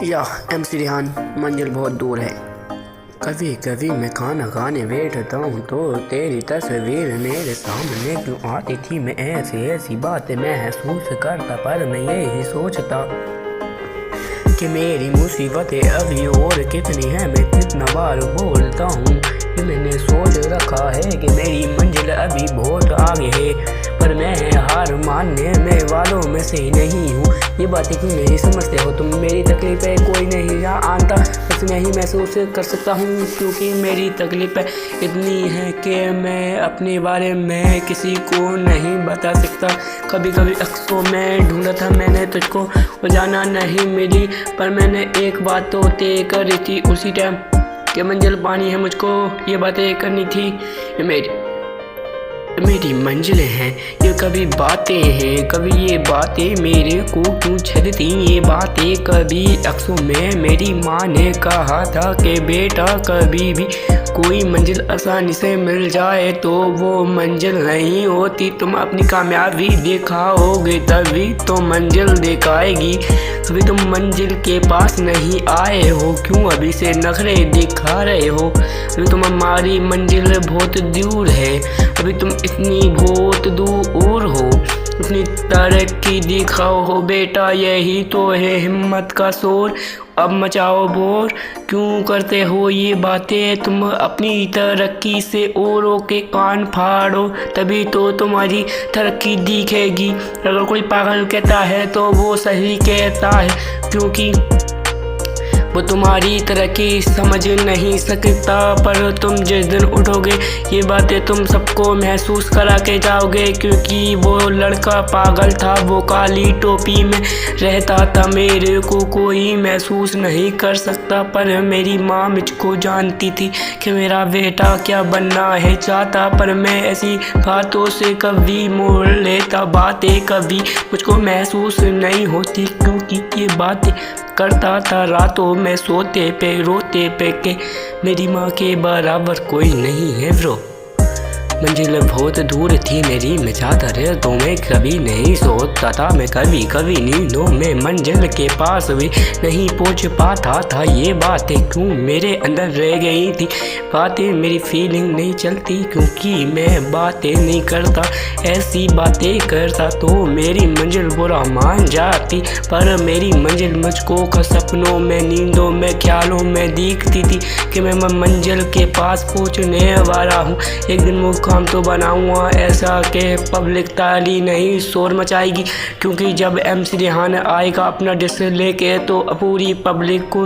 या MC रिहान, मंजिल बहुत दूर है। कभी कभी मैं खाना खाने बैठता हूँ तो तेरी तस्वीर मेरे सामने क्यों आती थी। मैं ऐसी ऐसी बातें महसूस करता, पर मैं यही सोचता कि मेरी मुसीबतें अभी और कितनी हैं। मैं कितना बार बोलता हूँ कि मैंने सोच रखा है कि मेरी मंजिल अभी बहुत आगे है, पर मैं हार मानने में वालों में से ही नहीं हूँ। ये बातें क्यों नहीं समझते हो तुम? मेरी तकलीफ़ें कोई नहीं जानता, बस मैं ही महसूस कर सकता हूँ, क्योंकि मेरी तकलीफ़ें इतनी हैं कि मैं अपने बारे में किसी को नहीं बता सकता। कभी कभी अक्सों में ढूंढा था मैंने तुझको, वो जाना नहीं मिली, पर मैंने एक बात तो तय करी थी उसी टाइम कि मंजिल पानी है मुझको। ये बातें करनी थी, ये मेरी मंजिलें हैं, ये कभी बातें हैं, कभी ये बातें मेरे को क्यों छेड़ती। ये बातें कभी अक्सों में मेरी माँ ने कहा था कि बेटा कभी भी कोई मंजिल आसानी से मिल जाए तो वो मंजिल नहीं होती। तुम अपनी कामयाबी दिखाओगे तभी तो मंजिल दिखाएगी। अभी तुम मंजिल के पास नहीं आए हो, क्यों अभी से नखरे दिखा रहे हो? अभी तुम हमारी मंजिल बहुत दूर है, अभी तुम इतनी बहुत दूर हो। अपनी तरक्की दिखाओ हो बेटा, यही तो है हिम्मत का शोर। अब मचाओ बोर, क्यों करते हो ये बातें तुम? अपनी तरक्की से औरों के कान फाड़ो, तभी तो तुम्हारी तरक्की दिखेगी। अगर कोई पागल कहता है तो वो सही कहता है, क्योंकि वो तुम्हारी तरक्की समझ नहीं सकता। पर तुम जिस दिन उठोगे ये बातें तुम सबको महसूस करा के जाओगे, क्योंकि वो लड़का पागल था, वो काली टोपी में रहता था। मेरे को कोई महसूस नहीं कर सकता, पर मेरी माँ मुझको जानती थी कि मेरा बेटा क्या बनना है चाहता। पर मैं ऐसी बातों से कभी मोड़ लेता, बातें कभी मुझको महसूस नहीं होती, क्योंकि ये बातें करता था रातों में सोते पे रोते पे के मेरी माँ के बराबर कोई नहीं है ब्रो। मंजिल बहुत दूर थी मेरी, मैं चाहता रह तो मैं कभी नहीं सोचता था। मैं कभी कभी नींदों में मंजिल के पास भी नहीं पहुंच पाता था। ये बातें क्यों मेरे अंदर रह गई थी? बातें मेरी फीलिंग नहीं चलती, क्योंकि मैं बातें नहीं करता। ऐसी बातें करता तो मेरी मंजिल बुरा मान जाती, पर मेरी मंजिल मुझको सपनों में, नींदों में, ख्यालों में दिखती थी कि मैं मंजिल के पास पहुंचने वाला हूँ। एक दिन वो काम तो बनाऊंगा ऐसा कि पब्लिक ताली नहीं शोर मचाएगी, क्योंकि जब MC रिहान आएगा अपना डिश लेके तो पूरी पब्लिक को